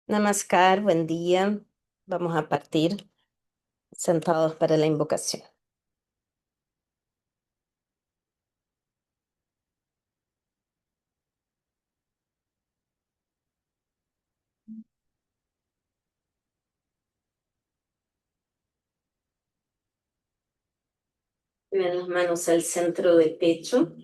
Namaskar, buen día. Vamos a partir sentados para la invocación. Lleven las manos al centro del pecho.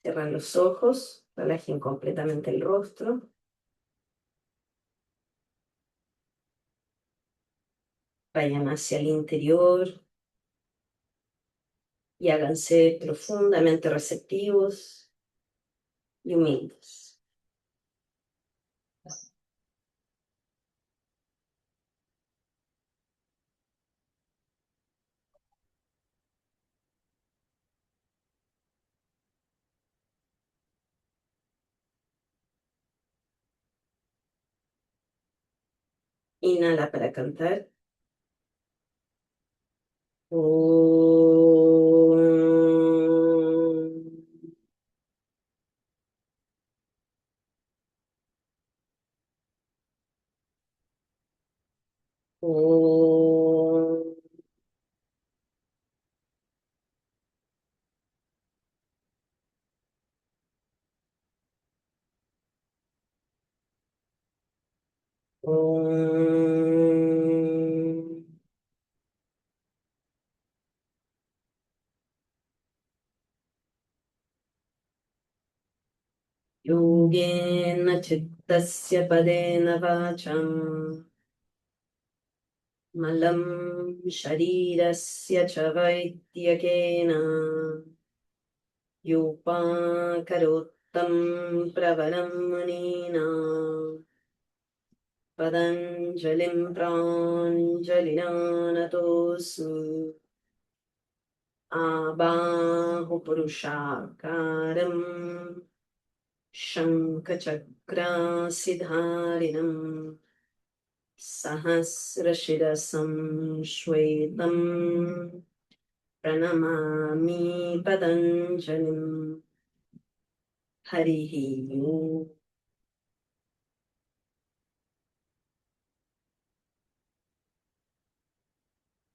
Cierran los ojos. Relajen completamente el rostro. Vayan hacia el interior y háganse profundamente receptivos y humildes. Inhala para cantar. Om. Om. Om. Yogena chittasya padena vacham malam sharirasya cha vaidyakena yopakarottam pravaram munina padanjalim pranjalinanatosmi abahu purushakaram shankhachakrasidharinam Sahasrashirasam Shwetam Pranamami Patanjalim Harihi Om.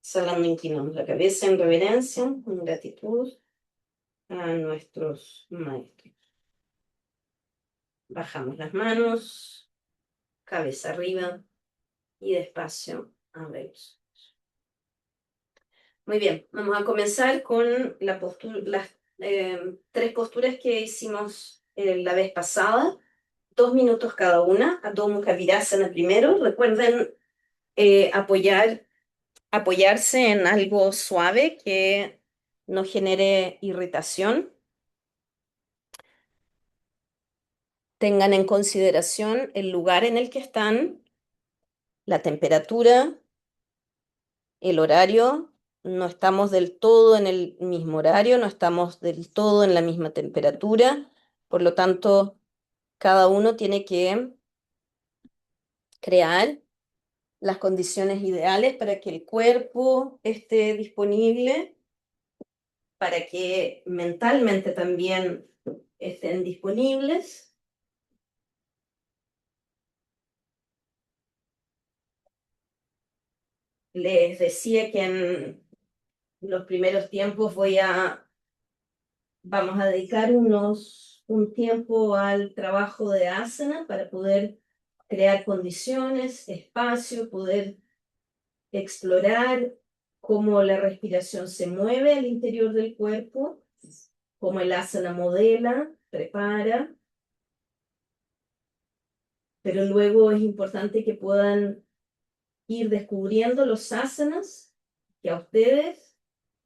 Solamente inclinamos la cabeza en reverencia, en gratitud a nuestros maestros. Bajamos las manos, cabeza arriba y despacio abrimos. Muy bien, vamos a comenzar con las tres posturas que hicimos la vez pasada. 2 minutos cada una. Adho Mukha Virasana primero. Recuerden apoyarse en algo suave que no genere irritación. Tengan en consideración el lugar en el que están, la temperatura, el horario. No estamos del todo en el mismo horario, no estamos del todo en la misma temperatura. Por lo tanto, cada uno tiene que crear las condiciones ideales para que el cuerpo esté disponible, para que mentalmente también estén disponibles. Les decía que en los primeros tiempos vamos a dedicar un tiempo al trabajo de asana para poder crear condiciones, espacio, poder explorar cómo la respiración se mueve al interior del cuerpo, cómo el asana modela, prepara, pero luego es importante que puedan ir descubriendo los asanas que a ustedes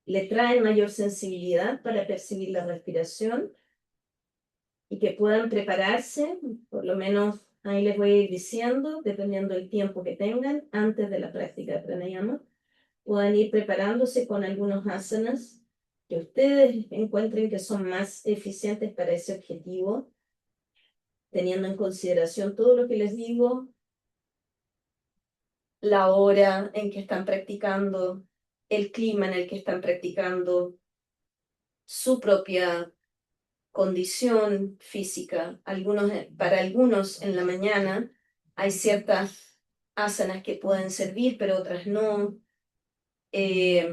le traen mayor sensibilidad para percibir la respiración y que puedan prepararse, por lo menos ahí les voy a ir diciendo, dependiendo del tiempo que tengan antes de la práctica de pranayama, puedan ir preparándose con algunos asanas que ustedes encuentren que son más eficientes para ese objetivo, teniendo en consideración todo lo que les digo, la hora en que están practicando, el clima en el que están practicando, su propia condición física. Para algunos en la mañana hay ciertas asanas que pueden servir, pero otras no. Eh,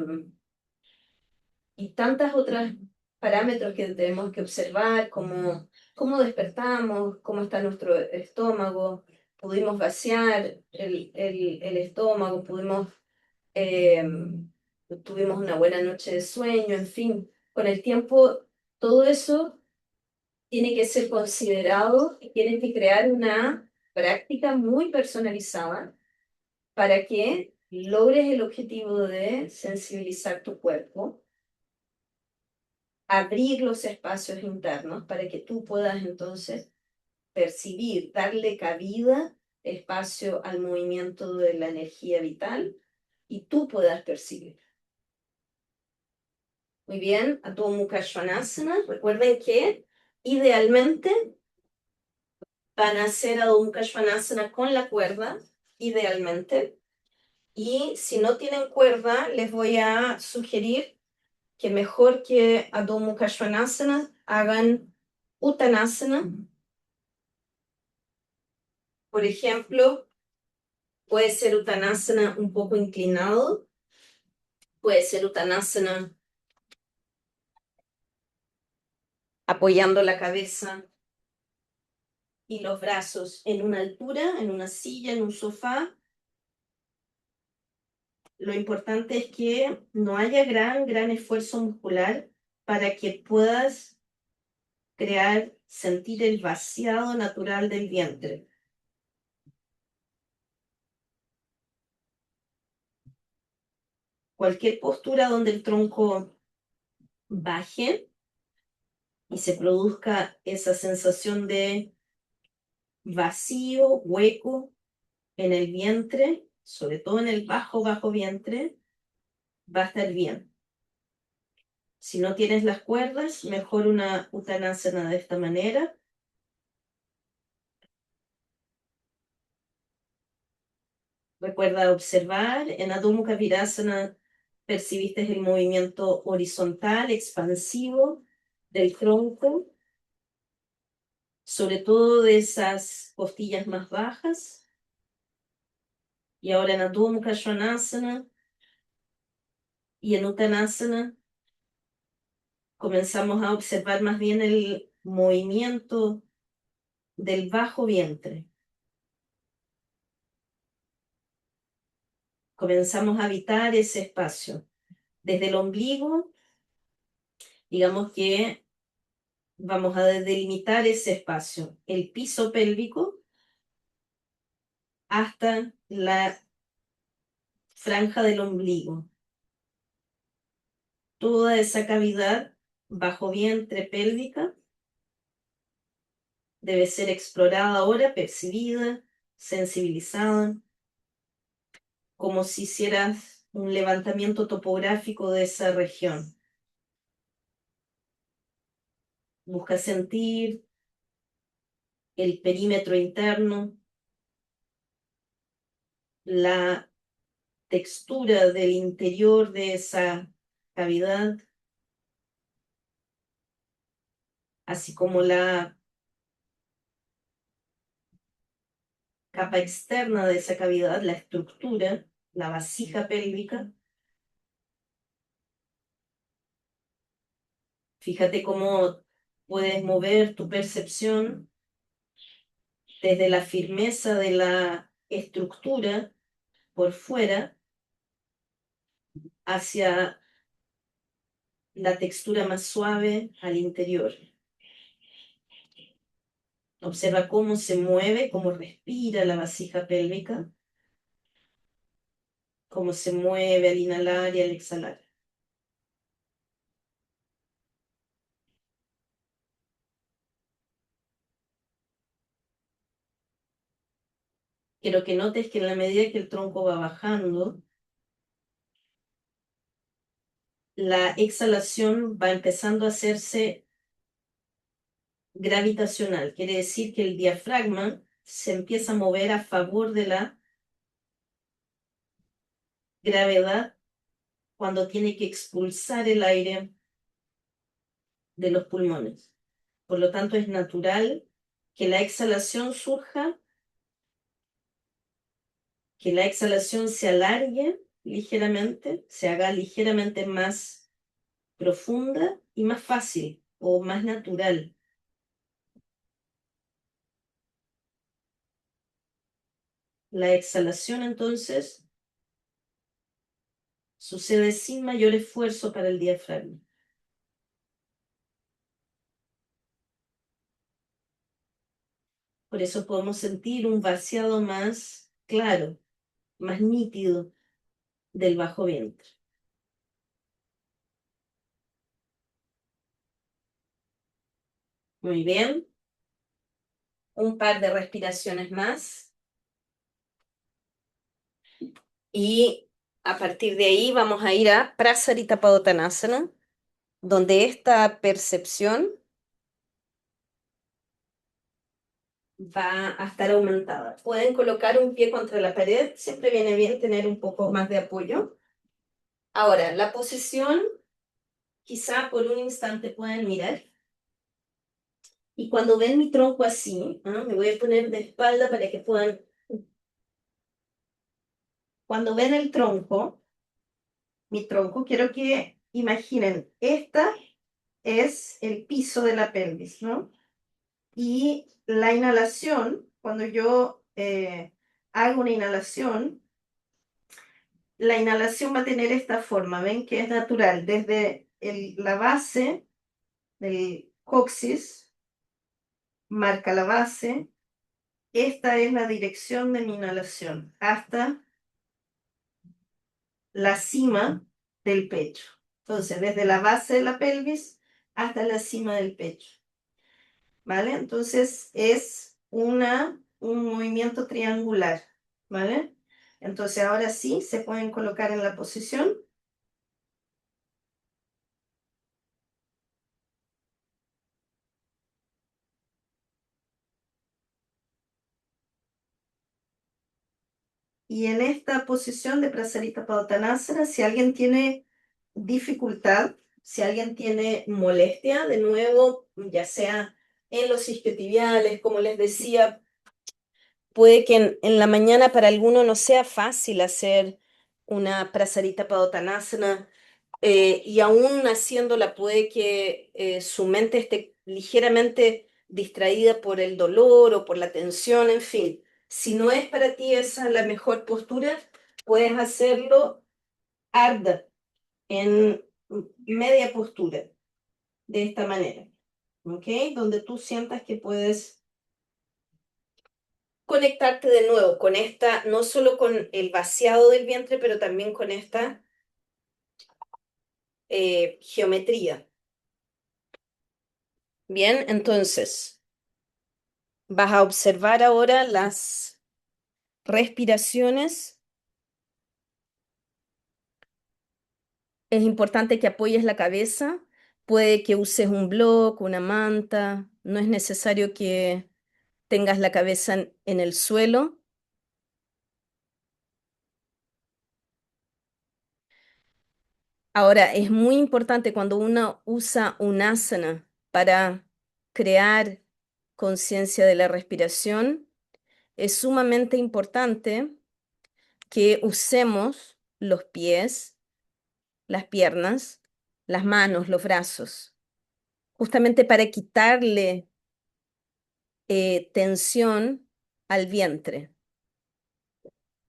y tantas otras parámetros que tenemos que observar, como cómo despertamos, cómo está nuestro estómago, pudimos vaciar el estómago, eh, tuvimos una buena noche de sueño, en fin, con el tiempo todo eso tiene que ser considerado y tienes que crear una práctica muy personalizada para que logres el objetivo de sensibilizar tu cuerpo, abrir los espacios internos para que tú puedas entonces percibir, darle cabida, espacio al movimiento de la energía vital y tú puedas percibir. Muy bien, Adho Mukha Svanasana. Recuerden que idealmente van a hacer Adho Mukha Svanasana con la cuerda, idealmente. Y si no tienen cuerda, les voy a sugerir que mejor que Adho Mukha Svanasana hagan Uttanasana. Por ejemplo, puede ser Uttanasana un poco inclinado, puede ser Uttanasana apoyando la cabeza y los brazos en una altura, en una silla, en un sofá. Lo importante es que no haya gran esfuerzo muscular para que puedas sentir el vaciado natural del vientre. Cualquier postura donde el tronco baje y se produzca esa sensación de vacío, hueco en el vientre, sobre todo en el bajo vientre, va a estar bien. Si no tienes las cuerdas, mejor una Uttanasana de esta manera. Recuerda observar, en Adho Mukha Virasana percibiste el movimiento horizontal, expansivo del tronco, sobre todo de esas costillas más bajas. Y ahora en Adho Mukha Svanasana y en Uttanasana comenzamos a observar más bien el movimiento del bajo vientre. Comenzamos a habitar ese espacio. Desde el ombligo, digamos que vamos a delimitar ese espacio, el piso pélvico, hasta la franja del ombligo. Toda esa cavidad bajo vientre pélvica debe ser explorada ahora, percibida, sensibilizada, como si hicieras un levantamiento topográfico de esa región. Busca sentir el perímetro interno, la textura del interior de esa cavidad, así como la capa externa de esa cavidad, la estructura, la vasija pélvica. Fíjate cómo puedes mover tu percepción desde la firmeza de la estructura por fuera hacia la textura más suave al interior. Observa cómo se mueve, cómo respira la vasija pélvica, cómo se mueve al inhalar y al exhalar. Quiero que notes que en la medida que el tronco va bajando, la exhalación va empezando a hacerse gravitacional. Quiere decir que el diafragma se empieza a mover a favor de la gravedad cuando tiene que expulsar el aire de los pulmones. Por lo tanto, es natural que la exhalación surja, que la exhalación se alargue ligeramente, se haga ligeramente más profunda y más fácil o más natural. La exhalación entonces sucede sin mayor esfuerzo para el diafragma. Por eso podemos sentir un vaciado más claro, más nítido del bajo vientre. Muy bien. Un par de respiraciones más. Y a partir de ahí vamos a ir a Prasarita Padottanasana, donde esta percepción va a estar aumentada. Pueden colocar un pie contra la pared, siempre viene bien tener un poco más de apoyo. Ahora, la posición, quizá por un instante pueden mirar. Y cuando ven mi tronco así, me voy a poner de espalda para que puedan... Cuando ven el tronco, mi tronco, quiero que imaginen, esta es el piso de la pelvis, ¿no? Y la inhalación, cuando yo hago una inhalación, la inhalación va a tener esta forma, ¿ven? Que es natural, desde la base del coxis, marca la base, esta es la dirección de mi inhalación, hasta la cima del pecho. Entonces, desde la base de la pelvis hasta la cima del pecho, ¿vale? Entonces, es un movimiento triangular, ¿vale? Entonces, ahora sí, se pueden colocar en la posición. Y en esta posición de Prasarita Padottanasana, si alguien tiene dificultad, si alguien tiene molestia, de nuevo, ya sea en los isquiotibiales, como les decía, puede que en la mañana para alguno no sea fácil hacer una Prasarita Padottanasana, y aún haciéndola puede que su mente esté ligeramente distraída por el dolor o por la tensión, en fin. Si no es para ti esa la mejor postura, puedes hacerlo ardha, en media postura, de esta manera, ¿ok? Donde tú sientas que puedes conectarte de nuevo con esta, no solo con el vaciado del vientre, pero también con esta geometría. Bien, entonces vas a observar ahora las respiraciones. Es importante que apoyes la cabeza. Puede que uses un bloque, una manta. No es necesario que tengas la cabeza en el suelo. Ahora, es muy importante cuando uno usa un asana para crear conciencia de la respiración, es sumamente importante que usemos los pies, las piernas, las manos, los brazos, justamente para quitarle tensión al vientre.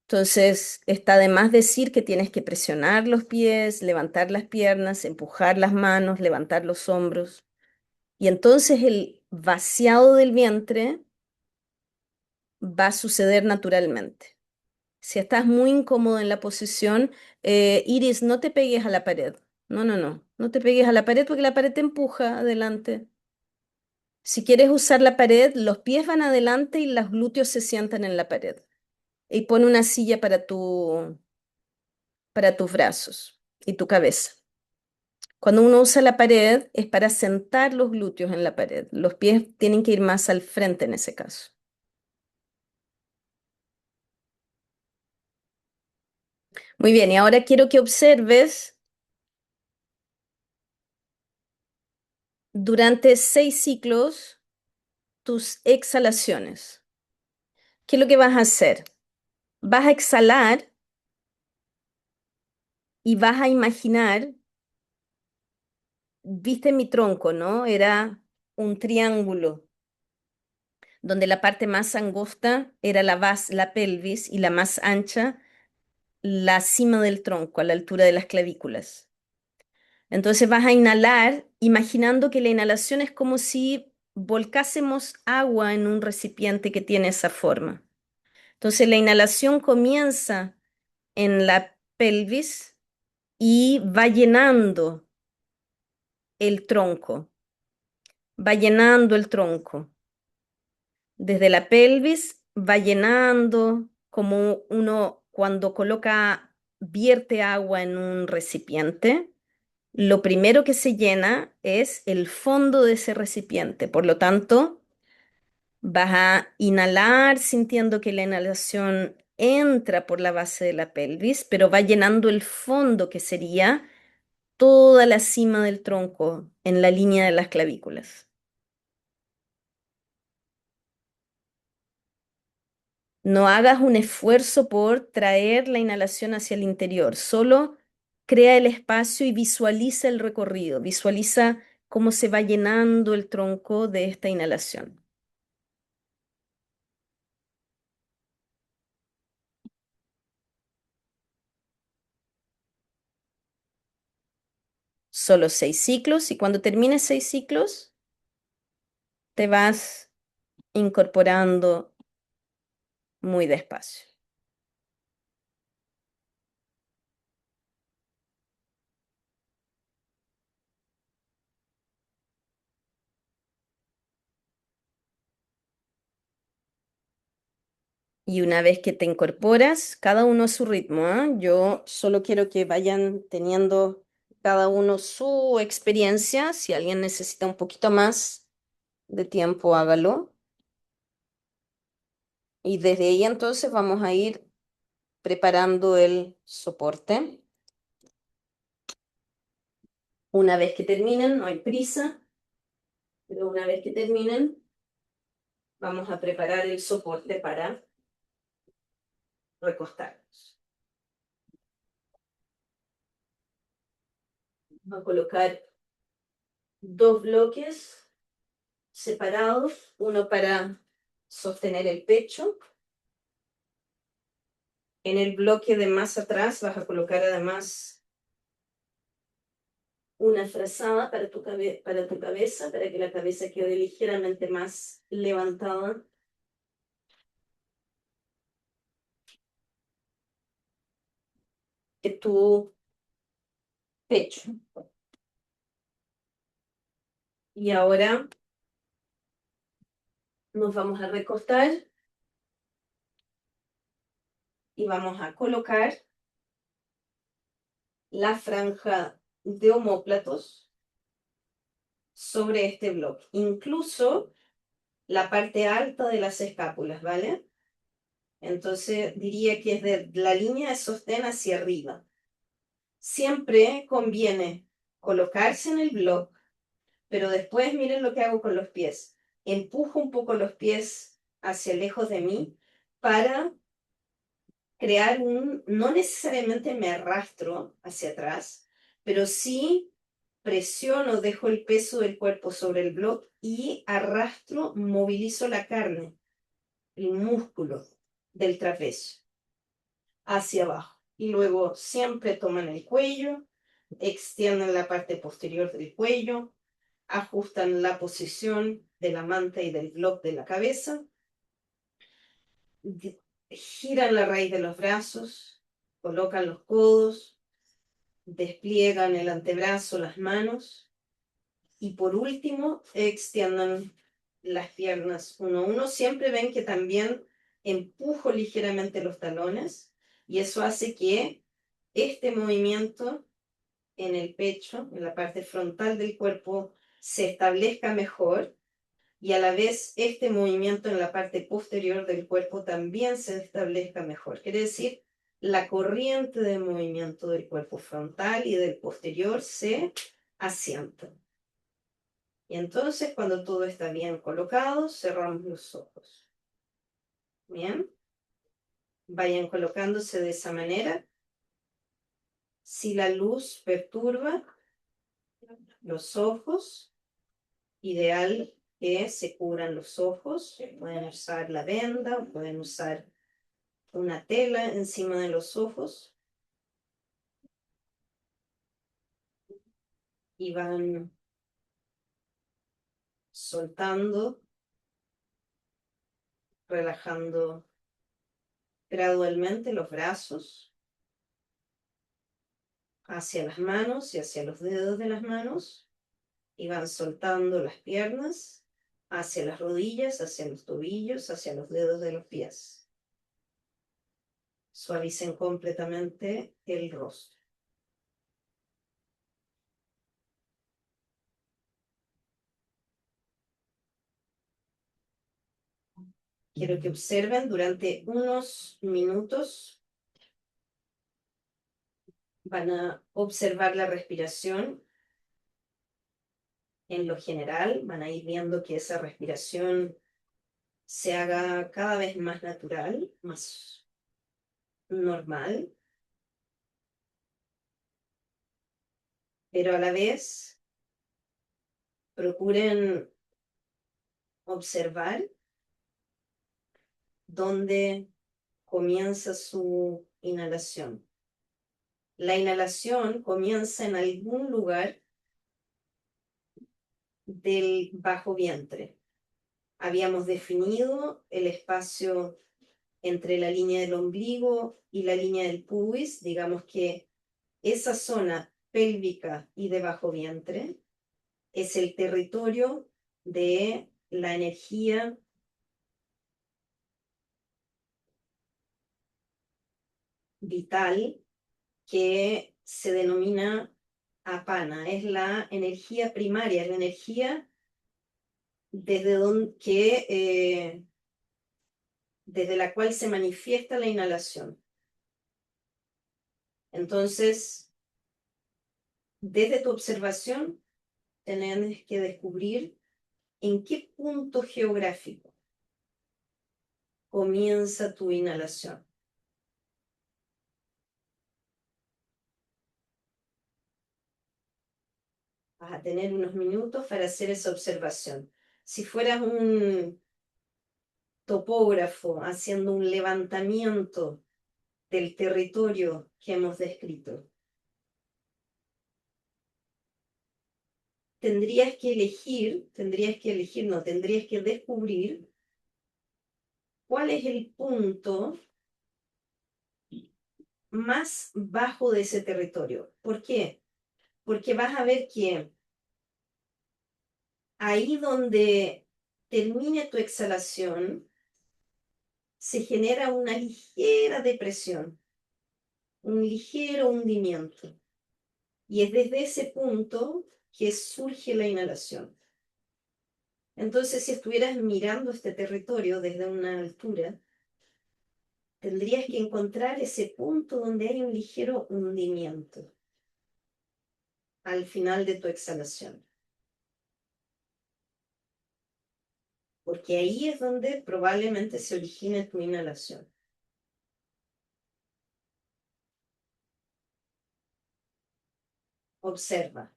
Entonces, está de más decir que tienes que presionar los pies, levantar las piernas, empujar las manos, levantar los hombros. Y entonces el vaciado del vientre va a suceder naturalmente. Si estás muy incómodo en la posición, Iris, no te pegues a la pared. No, no, no. No te pegues a la pared porque la pared te empuja adelante. Si quieres usar la pared, los pies van adelante y los glúteos se sientan en la pared. Y pon una silla para tus brazos y tu cabeza. Cuando uno usa la pared es para sentar los glúteos en la pared. Los pies tienen que ir más al frente en ese caso. Muy bien, y ahora quiero que observes durante 6 ciclos tus exhalaciones. ¿Qué es lo que vas a hacer? Vas a exhalar y vas a imaginar, viste mi tronco, ¿no? Era un triángulo donde la parte más angosta era la base, la pelvis, y la más ancha, la cima del tronco, a la altura de las clavículas. Entonces vas a inhalar, imaginando que la inhalación es como si volcásemos agua en un recipiente que tiene esa forma. Entonces la inhalación comienza en la pelvis y va llenando el tronco, va llenando el tronco. Desde la pelvis va llenando como uno cuando vierte agua en un recipiente. Lo primero que se llena es el fondo de ese recipiente. Por lo tanto, vas a inhalar sintiendo que la inhalación entra por la base de la pelvis, pero va llenando el fondo que sería toda la cima del tronco en la línea de las clavículas. No hagas un esfuerzo por traer la inhalación hacia el interior, solo crea el espacio y visualiza el recorrido, visualiza cómo se va llenando el tronco de esta inhalación. Solo 6 ciclos y cuando termines 6 ciclos te vas incorporando muy despacio. Y una vez que te incorporas, cada uno a su ritmo, ¿ah? Yo solo quiero que vayan teniendo cada uno su experiencia. Si alguien necesita un poquito más de tiempo, hágalo. Y desde ahí entonces vamos a ir preparando el soporte. Una vez que terminen, no hay prisa, pero una vez que terminen, vamos a preparar el soporte para recostarnos. Vamos a colocar 2 bloques separados, uno para sostener el pecho. En el bloque de más atrás vas a colocar además una frazada para tu cabeza, para que la cabeza quede ligeramente más levantada. Que tu pecho. Y ahora nos vamos a recostar y vamos a colocar la franja de omóplatos sobre este bloque, incluso la parte alta de las escápulas, ¿vale? Entonces diría que es de la línea de sostén hacia arriba. Siempre conviene colocarse en el bloque, pero después miren lo que hago con los pies. Empujo un poco los pies hacia lejos de mí para crear no necesariamente me arrastro hacia atrás, pero sí presiono, dejo el peso del cuerpo sobre el bloque y arrastro, movilizo la carne, el músculo del trapecio hacia abajo. Y luego siempre toman el cuello, extienden la parte posterior del cuello, ajustan la posición de la manta y del bloque de la cabeza, giran la raíz de los brazos, colocan los codos, despliegan el antebrazo, las manos y por último extiendan las piernas uno a uno. Siempre ven que también empujo ligeramente los talones y eso hace que este movimiento en el pecho, en la parte frontal del cuerpo, se establezca mejor y a la vez este movimiento en la parte posterior del cuerpo también se establezca mejor. Quiere decir, la corriente de movimiento del cuerpo frontal y del posterior se asienta. Y entonces, cuando todo está bien colocado, cerramos los ojos. Bien, vayan colocándose de esa manera. Si la luz perturba los ojos, ideal que se cubran los ojos. Pueden usar la venda o pueden usar una tela encima de los ojos y van soltando, relajando gradualmente los brazos hacia las manos y hacia los dedos de las manos y van soltando las piernas hacia las rodillas, hacia los tobillos, hacia los dedos de los pies. Suavicen completamente el rostro. Quiero que observen durante unos minutos. Van a observar la respiración en lo general. Van a ir viendo que esa respiración se haga cada vez más natural, más normal. Pero a la vez procuren observar dónde comienza su inhalación. La inhalación comienza en algún lugar del bajo vientre. Habíamos definido el espacio entre la línea del ombligo y la línea del pubis. Digamos que esa zona pélvica y de bajo vientre es el territorio de la energía vital que se denomina apana. Es la energía primaria, es la energía desde desde la cual se manifiesta la inhalación. Entonces, desde tu observación, tenés que descubrir en qué punto geográfico comienza tu inhalación. Vas a tener unos minutos para hacer esa observación. Si fueras un topógrafo haciendo un levantamiento del territorio que hemos descrito, tendrías que descubrir cuál es el punto más bajo de ese territorio. ¿Por qué? Porque vas a ver que ahí donde termine tu exhalación, se genera una ligera depresión, un ligero hundimiento. Y es desde ese punto que surge la inhalación. Entonces, si estuvieras mirando este territorio desde una altura, tendrías que encontrar ese punto donde hay un ligero hundimiento al final de tu exhalación. Porque ahí es donde probablemente se origine tu inhalación. Observa.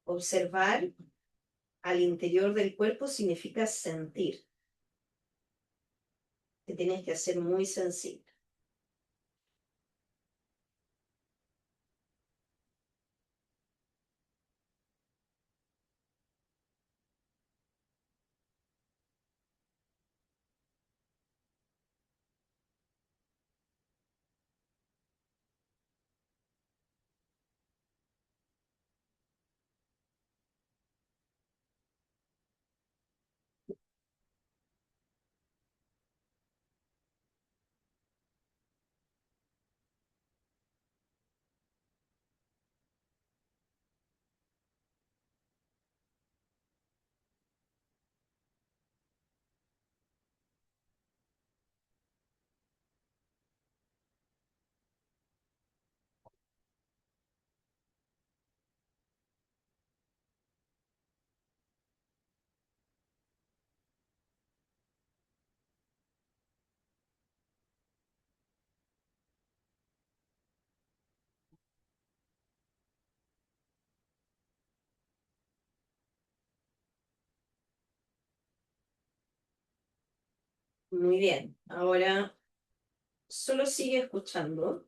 Observar al interior del cuerpo significa sentir. Te tienes que hacer muy sensible. Muy bien. Ahora solo sigue escuchando.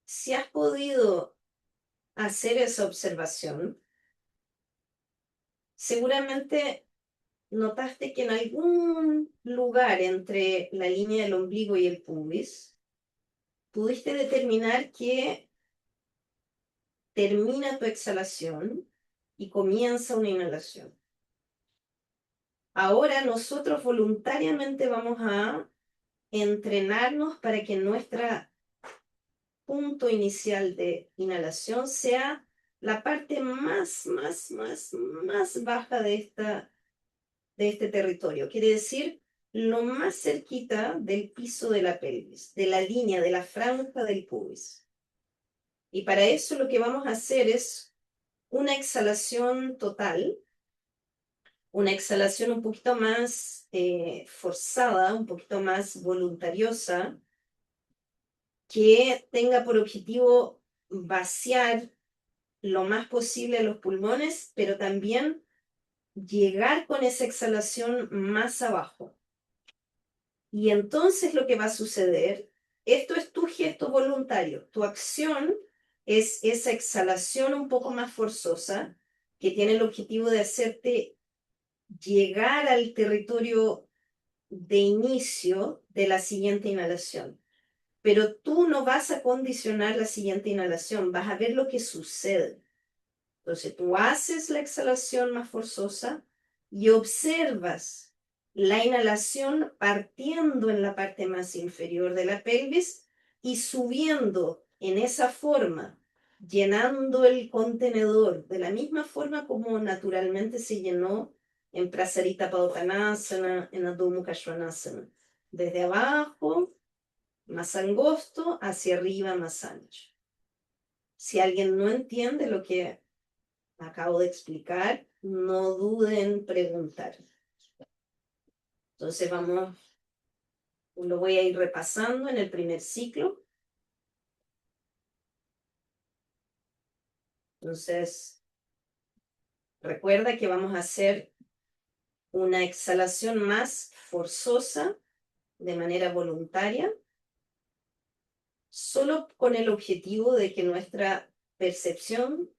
Si has podido hacer esa observación, seguramente notaste que en algún lugar entre la línea del ombligo y el pubis, pudiste determinar que termina tu exhalación y comienza una inhalación. Ahora nosotros voluntariamente vamos a entrenarnos para que nuestro punto inicial de inhalación sea la parte más baja de este territorio. Quiere decir, lo más cerquita del piso de la pelvis, de la línea, de la franja del pubis. Y para eso lo que vamos a hacer es una exhalación total, una exhalación un poquito más forzada, un poquito más voluntariosa, que tenga por objetivo vaciar lo más posible los pulmones, pero también llegar con esa exhalación más abajo. Y entonces lo que va a suceder, esto es tu gesto voluntario, tu acción es esa exhalación un poco más forzosa que tiene el objetivo de hacerte llegar al territorio de inicio de la siguiente inhalación. Pero tú no vas a condicionar la siguiente inhalación, vas a ver lo que sucede. Entonces tú haces la exhalación más forzosa y observas la inhalación partiendo en la parte más inferior de la pelvis y subiendo en esa forma, llenando el contenedor de la misma forma como naturalmente se llenó en Prasarita Padottanasana, en Adho Mukha Svanasana. Desde abajo, más angosto, hacia arriba, más ancho. Si alguien no entiende lo que acabo de explicar, no duden en preguntar. Entonces lo voy a ir repasando en el primer ciclo. Entonces, recuerda que vamos a hacer una exhalación más forzosa de manera voluntaria, solo con el objetivo de que nuestra percepción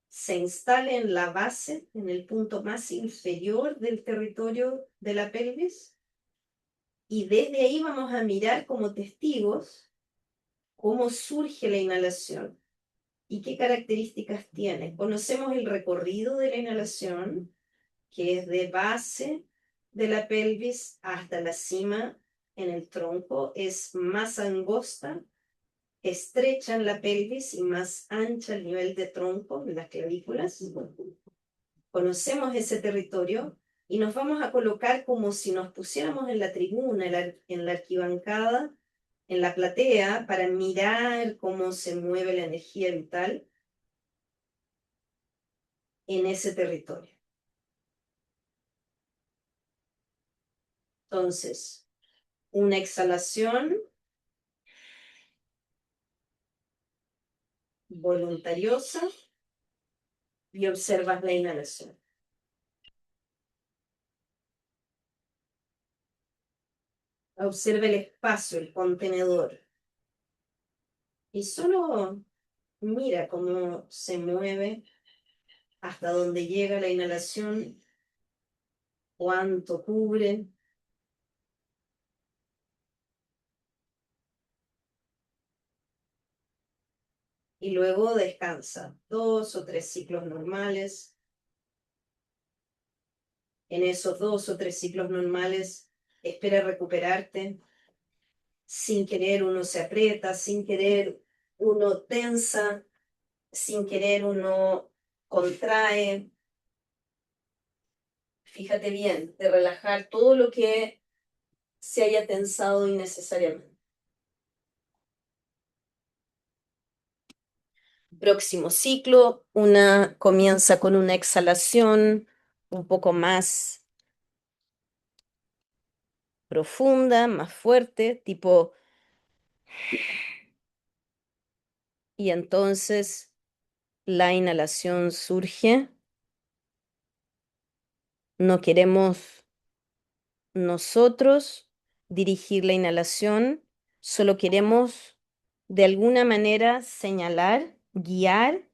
se instale en la base, en el punto más inferior del territorio de la pelvis, y desde ahí vamos a mirar como testigos cómo surge la inhalación y qué características tiene. Conocemos el recorrido de la inhalación, que es de base de la pelvis hasta la cima en el tronco, es más angosta, estrecha en la pelvis y más ancha al nivel de tronco, en las clavículas. Conocemos ese territorio y nos vamos a colocar como si nos pusiéramos en la tribuna, en la arquibancada, en la platea, para mirar cómo se mueve la energía vital en ese territorio. Entonces, una exhalación voluntariosa y observas la inhalación. Observa el espacio, el contenedor. Y solo mira cómo se mueve hasta donde llega la inhalación, cuánto cubre. Y luego descansa 2 o 3 ciclos normales. En esos 2 o 3 ciclos normales, espera recuperarte. Sin querer uno se aprieta, sin querer uno tensa, sin querer uno contrae. Fíjate bien de relajar todo lo que se haya tensado innecesariamente. Próximo ciclo, comienza con una exhalación un poco más profunda, más fuerte, tipo, y entonces la inhalación surge No queremos nosotros dirigir la inhalación, solo queremos de alguna manera señalar, guiar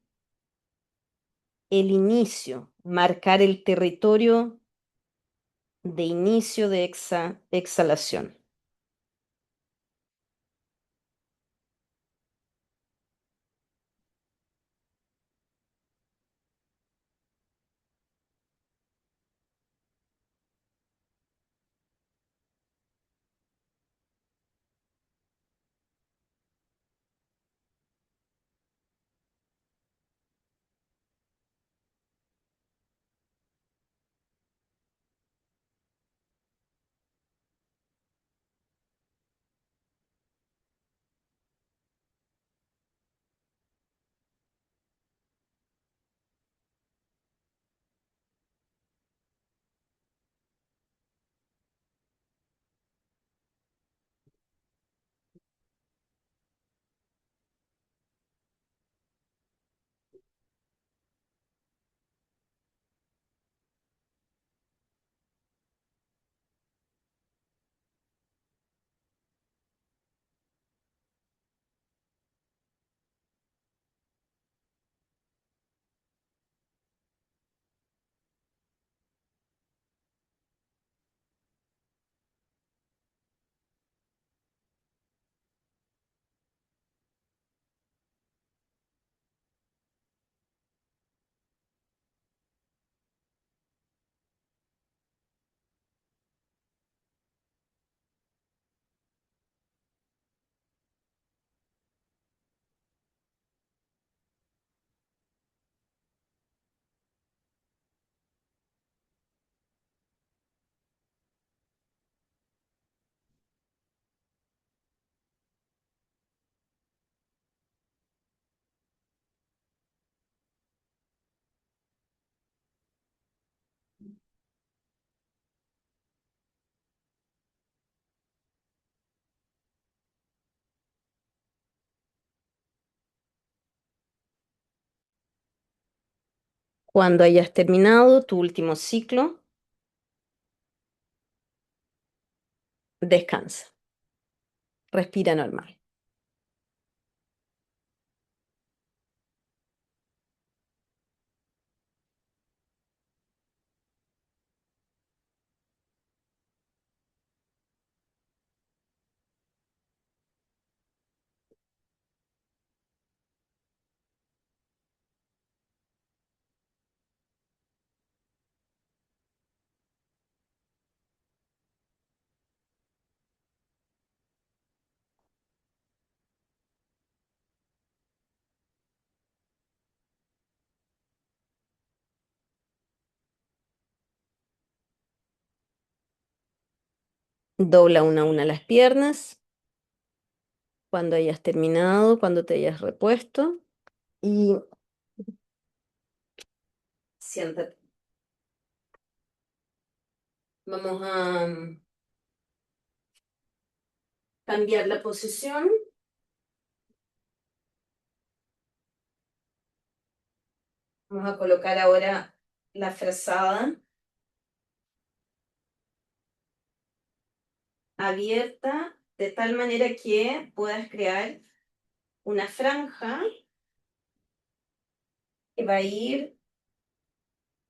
el inicio, marcar el territorio de inicio de exhalación. Cuando hayas terminado tu último ciclo, descansa, respira normal. Dobla una a una las piernas cuando hayas terminado, cuando te hayas repuesto y siéntate. Vamos a cambiar la posición. Vamos a colocar ahora la frazada abierta de tal manera que puedas crear una franja que va a ir,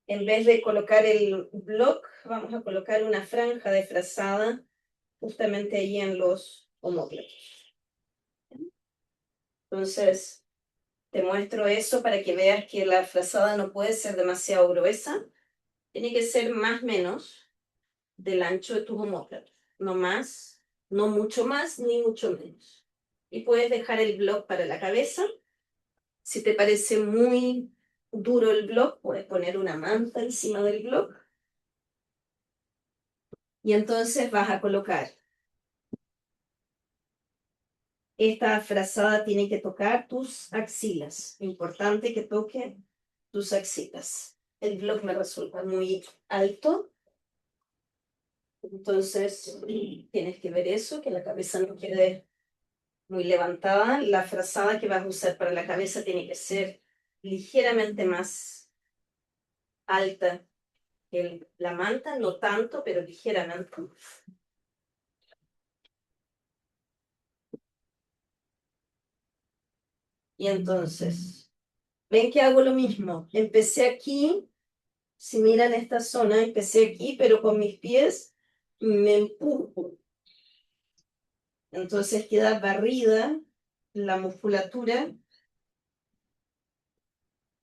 en vez de colocar el block, vamos a colocar una franja de frazada justamente ahí en los omóplatos. Entonces, te muestro eso para que veas que la frazada no puede ser demasiado gruesa, tiene que ser más o menos del ancho de tus omóplatos, no más, no mucho más ni mucho menos. Y puedes dejar el block para la cabeza. Si te parece muy duro el block, puedes poner una manta encima del block. Y entonces vas a colocar, esta frazada tiene que tocar tus axilas. Importante que toque tus axilas. El block me resulta muy alto, entonces tienes que ver eso, que la cabeza no quede muy levantada. La frazada que vas a usar para la cabeza tiene que ser ligeramente más alta La manta no tanto, pero ligeramente. Y entonces, ven que hago lo mismo. Empecé aquí, si miran esta zona, empecé aquí, pero con mis pies me empujo. Entonces queda barrida la musculatura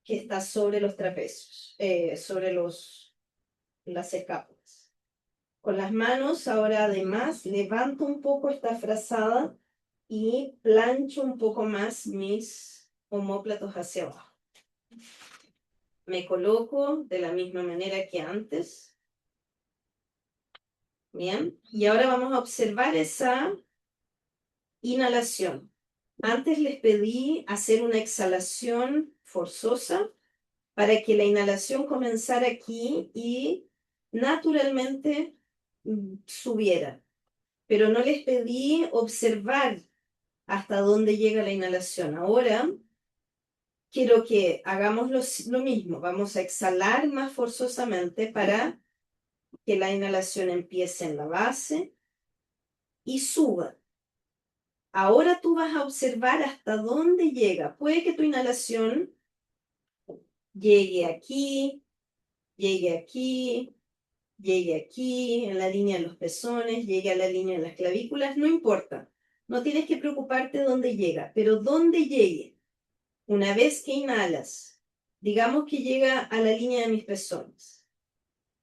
que está sobre los trapecios, sobre las escápulas. Con las manos, ahora además, levanto un poco esta frazada y plancho un poco más mis omóplatos hacia abajo. Me coloco de la misma manera que antes. Bien, y ahora vamos a observar esa inhalación. Antes les pedí hacer una exhalación forzosa para que la inhalación comenzara aquí y naturalmente subiera. Pero no les pedí observar hasta dónde llega la inhalación. Ahora quiero que hagamos lo mismo. Vamos a exhalar más forzosamente para que la inhalación empiece en la base y suba. Ahora tú vas a observar hasta dónde llega. Puede que tu inhalación llegue aquí, llegue aquí, llegue aquí, en la línea de los pezones, llegue a la línea de las clavículas, no importa. No tienes que preocuparte dónde llega, pero dónde llegue. Una vez que inhalas, digamos que llega a la línea de mis pezones.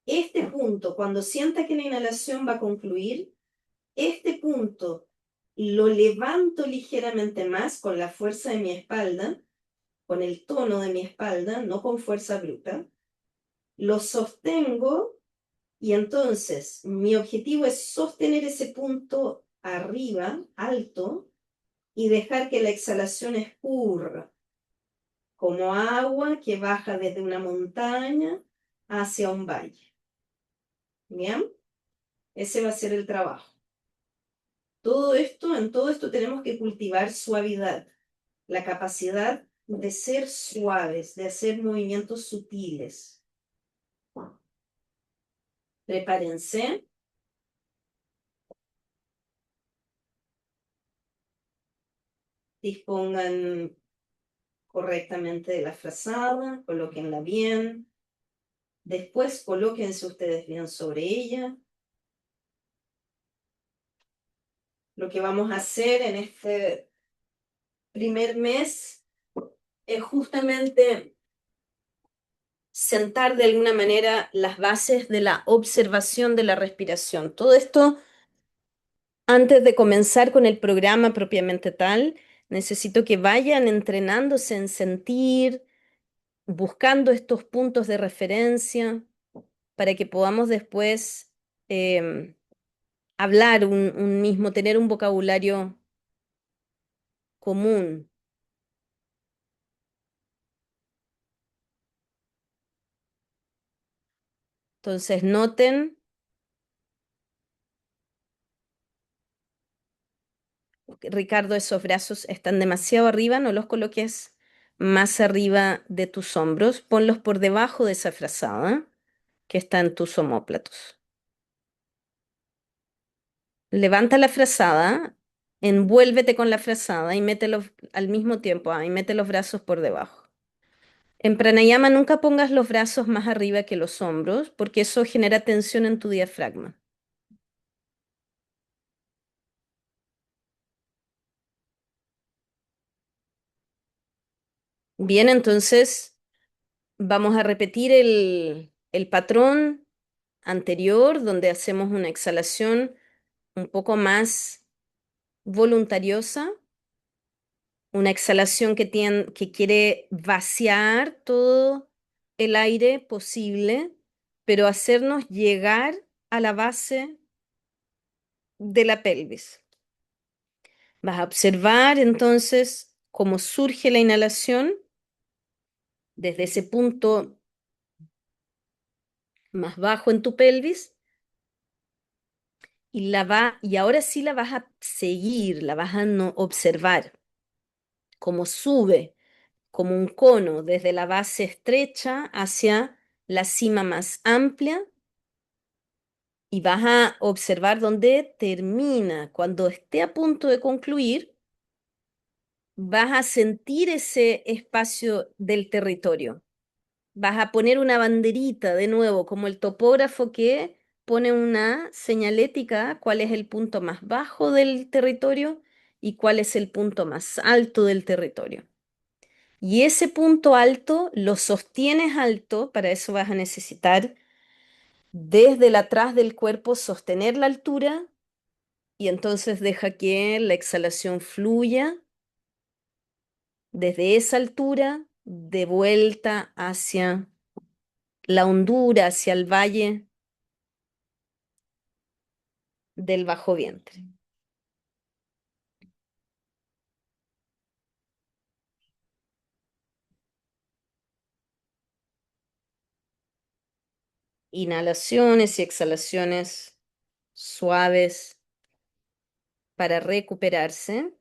Este punto, cuando sienta que la inhalación va a concluir, este punto lo levanto ligeramente más con la fuerza de mi espalda, con el tono de mi espalda, no con fuerza bruta. Lo sostengo y entonces mi objetivo es sostener ese punto arriba, alto, y dejar que la exhalación escurra, como agua que baja desde una montaña hacia un valle. ¿Bien? Ese va a ser el trabajo. En todo esto tenemos que cultivar suavidad, la capacidad de ser suaves, de hacer movimientos sutiles. Prepárense. Dispongan correctamente de la frazada, colóquenla bien. Después colóquense ustedes bien sobre ella. Lo que vamos a hacer en este primer mes es justamente sentar de alguna manera las bases de la observación de la respiración. Todo esto, antes de comenzar con el programa propiamente tal, necesito que vayan entrenándose en sentir, buscando estos puntos de referencia para que podamos después hablar un mismo, tener un vocabulario común. Entonces, noten, Ricardo, esos brazos están demasiado arriba, no los coloques más arriba de tus hombros, ponlos por debajo de esa frazada que está en tus omóplatos. Levanta la frazada, envuélvete con la frazada y mételos al mismo tiempo, y mete los brazos por debajo. En pranayama nunca pongas los brazos más arriba que los hombros, porque eso genera tensión en tu diafragma. Bien, entonces vamos a repetir el patrón anterior, donde hacemos una exhalación un poco más voluntariosa, una exhalación que quiere vaciar todo el aire posible, pero hacernos llegar a la base de la pelvis. Vas a observar entonces cómo surge la inhalación desde ese punto más bajo en tu pelvis y ahora sí la vas a seguir, la vas a observar cómo sube como un cono desde la base estrecha hacia la cima más amplia y vas a observar dónde termina. Cuando esté a punto de concluir, vas a sentir ese espacio del territorio. Vas a poner una banderita de nuevo, como el topógrafo que pone una señalética, cuál es el punto más bajo del territorio y cuál es el punto más alto del territorio. Y ese punto alto lo sostienes alto, para eso vas a necesitar desde el atrás del cuerpo sostener la altura y entonces deja que la exhalación fluya desde esa altura de vuelta hacia la hondura, hacia el valle del bajo vientre. Inhalaciones y exhalaciones suaves para recuperarse.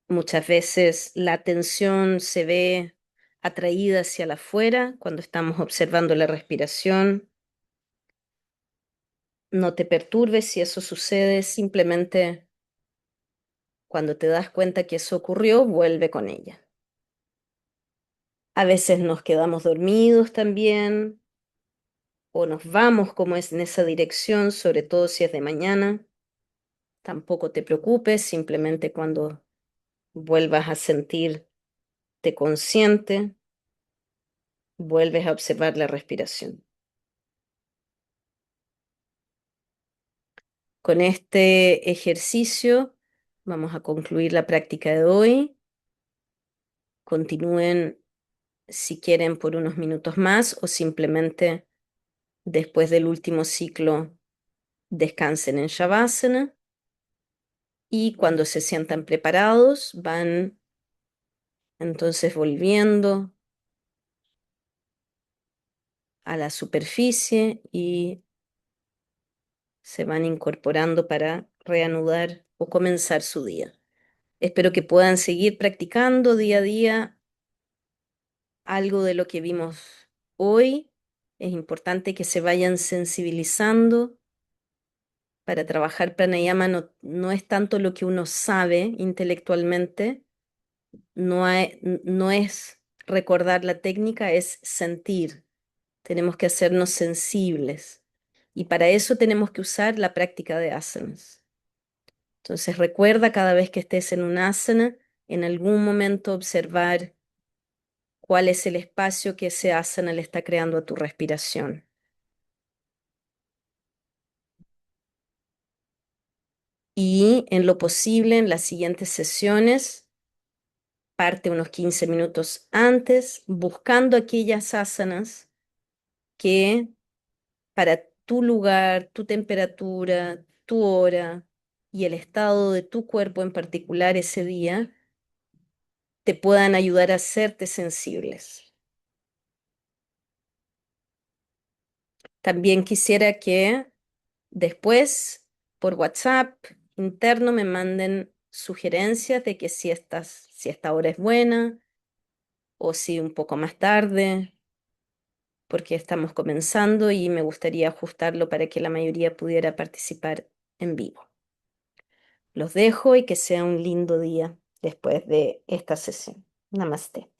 Muchas veces la atención se ve atraída hacia la afuera cuando estamos observando la respiración. No te perturbes si eso sucede, simplemente cuando te das cuenta que eso ocurrió, vuelve con ella. A veces nos quedamos dormidos también o nos vamos como es en esa dirección, sobre todo si es de mañana. Tampoco te preocupes, simplemente cuando vuelvas a sentirte consciente, vuelves a observar la respiración. Con este ejercicio vamos a concluir la práctica de hoy. Continúen si quieren por unos minutos más o simplemente después del último ciclo descansen en Shavasana y cuando se sientan preparados van entonces volviendo a la superficie y se van incorporando para reanudar o comenzar su día. Espero que puedan seguir practicando día a día algo de lo que vimos hoy. Es importante que se vayan sensibilizando. Para trabajar pranayama no es tanto lo que uno sabe intelectualmente, no es recordar la técnica, es sentir. Tenemos que hacernos sensibles. Y para eso tenemos que usar la práctica de asanas. Entonces recuerda cada vez que estés en un asana, en algún momento observar cuál es el espacio que ese asana le está creando a tu respiración. Y en lo posible, en las siguientes sesiones, parte unos 15 minutos antes, buscando aquellas asanas que para tu lugar, tu temperatura, tu hora, y el estado de tu cuerpo en particular ese día te puedan ayudar a hacerte sensibles. También quisiera que después por WhatsApp interno me manden sugerencias de que si esta hora es buena o si un poco más tarde, porque estamos comenzando y me gustaría ajustarlo para que la mayoría pudiera participar en vivo. Los dejo y que sea un lindo día después de esta sesión. Namaste.